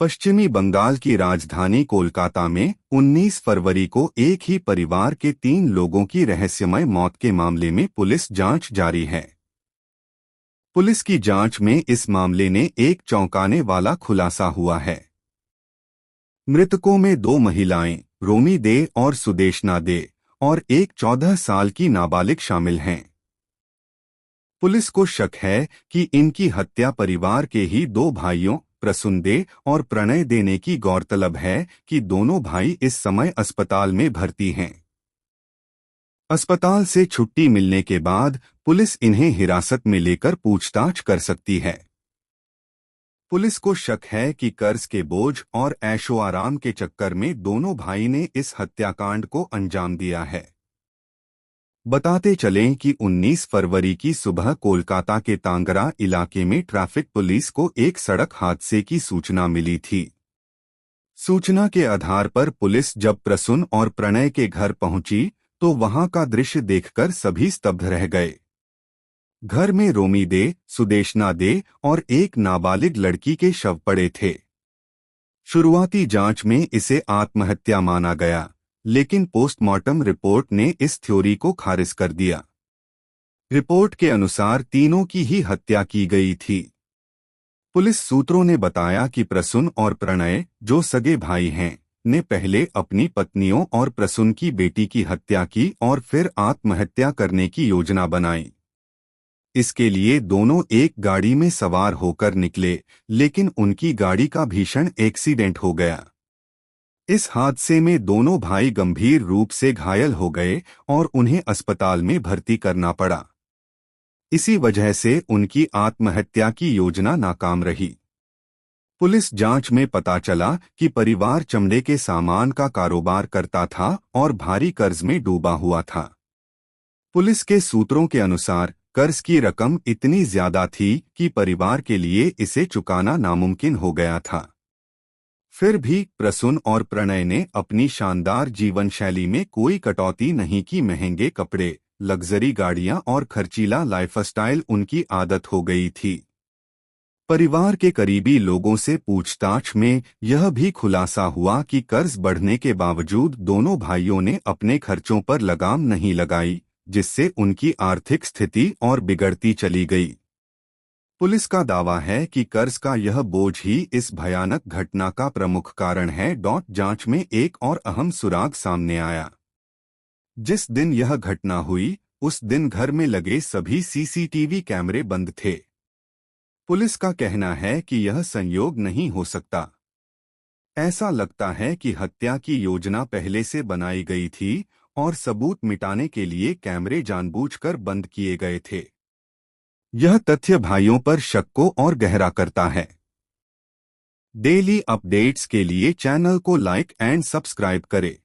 पश्चिमी बंगाल की राजधानी कोलकाता में 19 फरवरी को एक ही परिवार के 3 लोगों की रहस्यमय मौत के मामले में पुलिस जांच जारी है। पुलिस की जांच में इस मामले ने एक चौंकाने वाला खुलासा हुआ है। मृतकों में 2 महिलाएं, रोमी दे और सुदेशना दे, और एक 14 साल की नाबालिग शामिल हैं। पुलिस को शक है कि इनकी हत्या परिवार के ही 2 भाइयों प्रसून दे और प्रणय दे ने की। गौरतलब है कि दोनों भाई इस समय अस्पताल में भर्ती हैं। अस्पताल से छुट्टी मिलने के बाद पुलिस इन्हें हिरासत में लेकर पूछताछ कर सकती है। पुलिस को शक है कि कर्ज के बोझ और ऐशो आराम के चक्कर में दोनों भाई ने इस हत्याकांड को अंजाम दिया है। बताते चलें कि 19 फरवरी की सुबह कोलकाता के तांगरा इलाके में ट्रैफिक पुलिस को एक सड़क हादसे की सूचना मिली थी। सूचना के आधार पर पुलिस जब प्रसून और प्रणय के घर पहुंची तो वहां का दृश्य देखकर सभी स्तब्ध रह गए। घर में रोमी दे, सुदेशना दे और एक नाबालिग लड़की के शव पड़े थे। शुरुआती जांच में इसे आत्महत्या माना गया, लेकिन पोस्टमार्टम रिपोर्ट ने इस थ्योरी को खारिज कर दिया। रिपोर्ट के अनुसार तीनों की ही हत्या की गई थी। पुलिस सूत्रों ने बताया कि प्रसून और प्रणय, जो सगे भाई हैं, ने पहले अपनी पत्नियों और प्रसून की बेटी की हत्या की और फिर आत्महत्या करने की योजना बनाई। इसके लिए दोनों एक गाड़ी में सवार होकर निकले, लेकिन उनकी गाड़ी का भीषण एक्सीडेंट हो गया। इस हादसे में दोनों भाई गंभीर रूप से घायल हो गए और उन्हें अस्पताल में भर्ती करना पड़ा। इसी वजह से उनकी आत्महत्या की योजना नाकाम रही। पुलिस जांच में पता चला कि परिवार चमड़े के सामान का कारोबार करता था और भारी कर्ज में डूबा हुआ था। पुलिस के सूत्रों के अनुसार कर्ज की रकम इतनी ज्यादा थी कि परिवार के लिए इसे चुकाना नामुमकिन हो गया था। फिर भी प्रसून और प्रणय ने अपनी शानदार जीवन शैली में कोई कटौती नहीं की। महंगे कपड़े, लग्जरी गाड़ियां और खर्चीला लाइफस्टाइल उनकी आदत हो गई थी। परिवार के करीबी लोगों से पूछताछ में यह भी खुलासा हुआ कि कर्ज बढ़ने के बावजूद दोनों भाइयों ने अपने खर्चों पर लगाम नहीं लगाई, जिससे उनकी आर्थिक स्थिति और बिगड़ती चली गई। पुलिस का दावा है कि कर्ज का यह बोझ ही इस भयानक घटना का प्रमुख कारण है। जांच में एक और अहम सुराग सामने आया। जिस दिन यह घटना हुई, उस दिन घर में लगे सभी सीसीटीवी कैमरे बंद थे। पुलिस का कहना है कि यह संयोग नहीं हो सकता। ऐसा लगता है कि हत्या की योजना पहले से बनाई गई थी और सबूत मिटाने के लिए कैमरे जानबूझकर बंद किए गए थे। यह तथ्य भाइयों पर शक को और गहरा करता है। डेली अपडेट्स के लिए चैनल को लाइक एंड सब्सक्राइब करें।